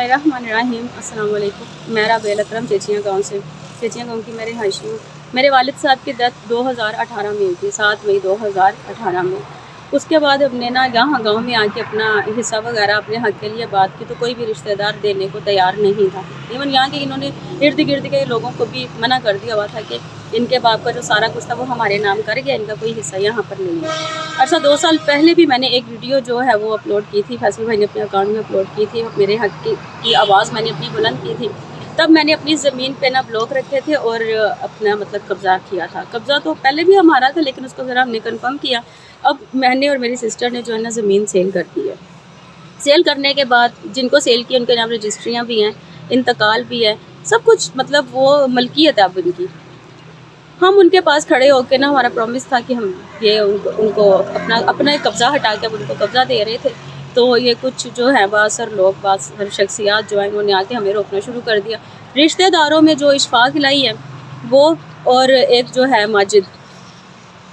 बिस्मिल्लाहिर्रहमानिर्रहीम। अस्सलाम वालेकुम। मैं राबेल अकरम चेचियाँ गाँव से, चेचियाँ गाँव की मैं रिहायशी हूँ। मेरे वालिद साहब की डेथ 2018 में हुई थी, 7 मई 2018 में। उसके बाद हमने ना यहाँ गांव में आके अपना हिस्सा वगैरह अपने हक़ के लिए बात की तो कोई भी रिश्तेदार देने को तैयार नहीं था। इवन यहाँ के इन्होंने इर्द गिर्द के लोगों को भी मना कर दिया हुआ था कि इनके बाप का जो सारा कुछ था वो हमारे नाम कर गया, इनका कोई हिस्सा यहाँ पर नहीं है। अच्छा 2 साल पहले भी मैंने एक वीडियो जो है वो अपलोड की थी, फैसल भाई ने अपने अकाउंट में अपलोड की थी। मेरे हक़ की आवाज़ मैंने अपनी बुलंद की थी। तब मैंने अपनी ज़मीन पे ना ब्लॉक रखे थे और अपना मतलब कब्ज़ा किया था। कब्ज़ा तो पहले भी हमारा था लेकिन उसको ज़रा हमने कंफर्म किया। अब मैंने और मेरी सिस्टर ने जो है ना ज़मीन सेल कर दी है। सेल करने के बाद जिनको सेल की उनके नाम रजिस्ट्रियाँ भी हैं, इंतकाल भी है, सब कुछ मतलब वो मलकियत है अब इनकी। हम उनके पास खड़े होकर ना हमारा प्रॉमिस था कि हम ये उनको अपना एक कब्ज़ा हटा के उनको कब्ज़ा दे रहे थे। तो ये कुछ जो है बासर लोग बासर शख्सियात जो है उन्होंने आके हमें रोकना शुरू कर दिया। रिश्तेदारों में जो इशफाक लाई है वो और एक जो है माजिद,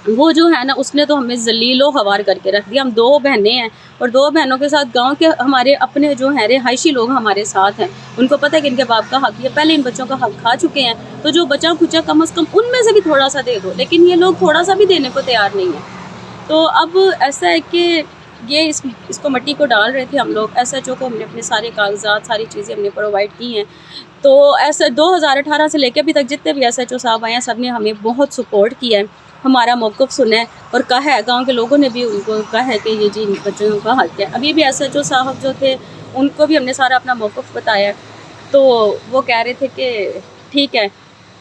वो जो है ना उसने तो हमें जलीलो हवार करके रख दिया। हम 2 बहनें हैं और 2 बहनों के साथ गांव के हमारे अपने जो हैं रिहायशी लोग हमारे साथ हैं। उनको पता है कि इनके बाप का हक़ है, पहले इन बच्चों का हक़ खा चुके हैं, तो जो बचा खुचा कम से कम उनमें से भी थोड़ा सा दे दो। लेकिन ये लोग थोड़ा सा भी देने को तैयार नहीं है। तो अब ऐसा है कि ये इसको मट्टी को डाल रहे थे हम लोग। SHO को हमने अपने सारे कागजात सारी चीज़ें हमने प्रोवाइड की हैं। तो ऐसा 2018 से लेकर अभी तक जितने भी SHO साहब आए हैं सब ने हमें बहुत सपोर्ट किया है, हमारा मौक़िफ़ सुना है और कहा है, गांव के लोगों ने भी उनको कहा है कि ये जी बच्चों का हक़ है। अभी भी SHO साहब जो थे उनको भी हमने सारा अपना मौक़िफ़ बताया, तो वो कह रहे थे कि ठीक है।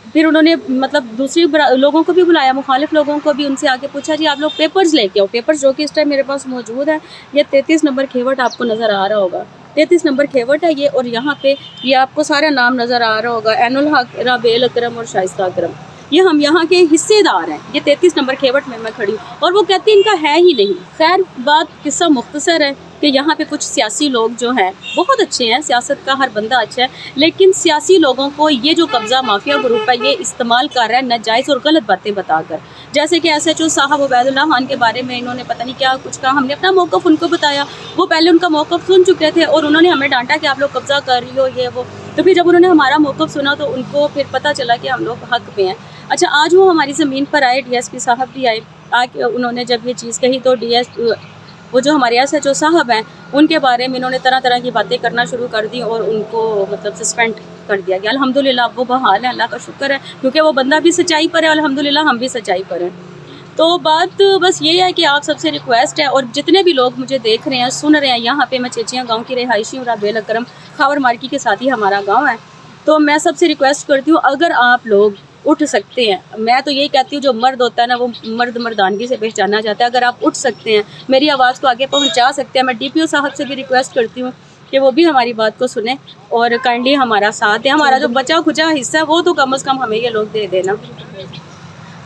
फिर उन्होंने मतलब दूसरी लोगों को भी बुलाया, मुखालिफ लोगों को भी, उनसे आके पूछा जी आप लोग पेपर्स लेके आओ। पेपर्स जो कि इस टाइम मेरे पास मौजूद है, ये 33 नंबर खेवट आपको नज़र आ रहा होगा, 33 नंबर खेवट है ये। और यहाँ पे ये आपको सारा नाम नज़र आ रहा होगा, एनुल हक, राबेल अकरम और शाइस्ता अकरम, ये हम यहाँ के हिस्सेदार हैं। ये 33 नंबर खेवट में मैं खड़ी हूँ और वो कहती इनका है ही नहीं। खैर बात किस्सा मुख्तसर है कि यहाँ पे कुछ सियासी लोग जो हैं बहुत अच्छे हैं, सियासत का हर बंदा अच्छा है, लेकिन सियासी लोगों को ये जो कब्ज़ा माफिया ग्रुप है ये इस्तेमाल कर रहा है नाजायज़ और गलत बातें बताकर। जैसे कि SHO साहब उबैदुल्लाह खान के बारे में इन्होंने पता नहीं क्या कुछ कहा, हमने अपना मौक़िफ़ उनको बताया, वो पहले उनका मौक़िफ़ सुन चुके थे और उन्होंने हमें डांटा कि आप लोग कब्ज़ा कर रही हो ये वो। तो फिर जब उन्होंने हमारा मौक़िफ़ सुना तो उनको फिर पता चला कि हम लोग हक़ पे हैं। अच्छा आज वो हमारी ज़मीन पर आए, DSP साहब भी आए, आके उन्होंने जब ये चीज़ कही तो वो जो हमारे SHO साहब हैं उनके बारे में इन्होंने तरह तरह की बातें करना शुरू कर दी और उनको मतलब सस्पेंड कर दिया गया। अल्हम्दुलिल्लाह वो बहाल है, अल्लाह का शुक्र है, क्योंकि वो बंदा भी सच्चाई पर है, अल्हम्दुलिल्लाह हम भी सच्चाई पर हैं। तो बात बस ये है कि आप सबसे रिक्वेस्ट है और जितने भी लोग मुझे देख रहे हैं सुन रहे हैं, यहाँ पे मैं चेचियाँ गाँव की रिहायशी हूँ, राबेल अकरम खावर मार्की के साथ ही हमारा गाँव है। तो मैं सबसे रिक्वेस्ट करती हूँ अगर आप लोग उठ सकते हैं, मैं तो यही कहती हूँ जो मर्द होता है ना वो मर्द मर्दानगी से पहचाना जाता है। अगर आप उठ सकते हैं, मेरी आवाज़ को आगे पहुँचा सकते हैं, मैं DPO साहब से भी रिक्वेस्ट करती हूँ कि वो भी हमारी बात को सुने और काइंडली हमारा साथ है। हमारा जो बचा खुचा हिस्सा है वो तो कम से कम हमें ये लोग दे देना।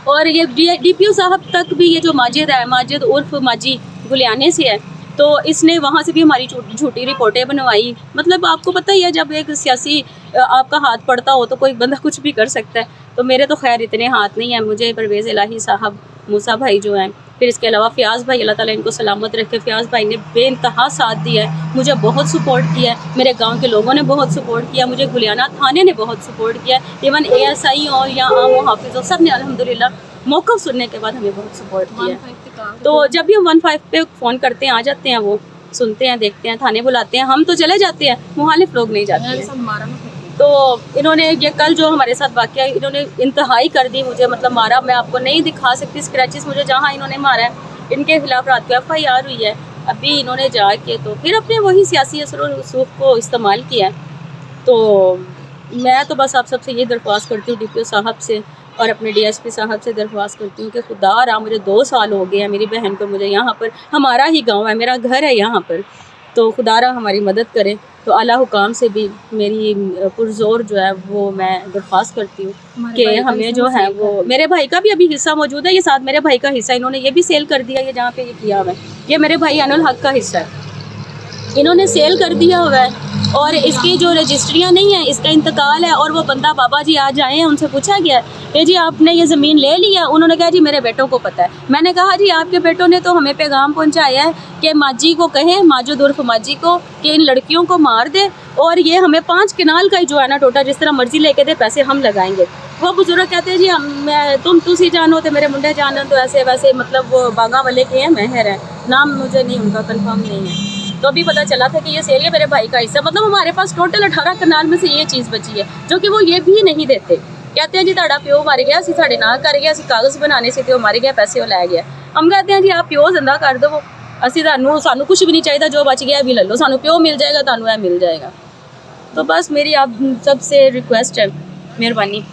और ये DPO साहब तक भी ये जो माजिद है, माजिद उर्फ माजी गुलियाने से है, तो इसने वहाँ से भी हमारी झूठी रिपोर्टें बनवाई। मतलब आपको पता ही है जब एक सियासी आपका हाथ पड़ता हो तो कोई बंदा कुछ भी कर सकता है। तो मेरे तो खैर इतने हाथ नहीं है, मुझे परवेज़ इलाही साहब, मूसा भाई जो हैं, फिर इसके अलावा फ़याज़ भाई, अल्लाह ताला इनको सलामत रखे, फ़याज़ भाई ने बेइंतहा साथ दिया है, मुझे बहुत सपोर्ट किया है, मेरे गांव के लोगों ने बहुत सपोर्ट किया, मुझे गुलियाना थाने ने बहुत सपोर्ट किया, इवन ASI और या आम हाफिज़ सब ने अल्हम्दुलिल्लाह मौक़िफ़ सुनने के बाद हमें बहुत सपोर्ट किया। तो जब भी हम 15 पे फ़ोन करते हैं आ जाते हैं, वो सुनते हैं, देखते हैं, थाने बुलाते हैं, हम तो चले जाते हैं, मुखालिफ लोग नहीं जाते हैं। तो इन्होंने ये कल जो हमारे साथ वाक़या है इन्होंने इंतहाई कर दी मुझे, मतलब मारा, मैं आपको नहीं दिखा सकती स्क्रैचेस मुझे जहाँ इन्होंने मारा है, इनके खिलाफ़ रात को FIR हुई है। अभी इन्होंने जाके तो फिर अपने वही सियासी असर और रसूख को इस्तेमाल किया है। तो मैं तो बस आप सबसे ये दरख्वास्त करती हूँ, DPO साहब से और अपने DSP साहब से दरख्वास्त करती हूँ कि खुदा रहा मुझे 2 साल हो गए हैं मेरी बहन को, मुझे यहाँ पर, हमारा ही गांव है, मेरा घर है यहाँ पर, तो खुदा रहा हमारी मदद करें। तो आला हुकाम से भी मेरी पुरज़ोर जो है वो मैं दरख्वास्त करती हूँ कि हमें जो है वो, मेरे भाई का भी अभी हिस्सा मौजूद है, ये साथ मेरे भाई का हिस्सा इन्होंने ये भी सेल कर दिया, ये जहाँ पे ये किया हुआ है, ये मेरे भाई एनुल हक का हिस्सा है, इन्होंने सेल कर दिया हुआ है। और इसकी जो रजिस्ट्रियाँ नहीं है, इसका इंतकाल है। और वो बंदा बाबा जी आज आए हैं, उनसे पूछा गया कि जी आपने ये ज़मीन ले ली है? उन्होंने कहा जी मेरे बेटों को पता है। मैंने कहा जी आपके बेटों ने तो हमें पैगाम पहुंचाया है कि माजी को कहें, माजूद उर्फ माजी को, कि इन लड़कियों को मार दे और ये हमें 5 कनाल का ही जो है ना टोटा जिस तरह मर्जी लेके दे, पैसे हम लगाएंगे। वो बुजुर्ग कहते हैं जी तुसी जानो तो मेरे मुंडे जानो, तो ऐसे वैसे मतलब वो बागा वाले के हैं, महर है, नाम मुझे नहीं उनका कंफर्म नहीं है। तो अभी पता चला था कि ये एरिया मेरे भाई का हिस्सा, मतलब हमारे पास टोटल 18 कनाल में से ये चीज़ बची है जो कि वो ये भी नहीं देते। कहते हैं जी ਤੁਹਾਡਾ ਪਿਓ मर गया, ਅਸੀਂ ਤੁਹਾਡੇ ਨਾਲ ਕਰ ਗਿਆ, ਅਸੀਂ ਕਾਗਜ਼ ਬਣਾਣੇ ਸੀ ਤੇ ਉਹ मर गया, पैसे वो लै गया। हम कहते हैं जी आप ਪਿਓ जिंदा कर दो, ਅਸੀਂ ਸਾਨੂੰ कुछ भी नहीं चाहिए, जो बच गया भी ले लो, ਸਾਨੂੰ ਪਿਓ मिल जाएगा, ਤੁਹਾਨੂੰ ਇਹ मिल जाएगा। तो बस मेरी आप सबसे रिक्वेस्ट है, मेहरबानी।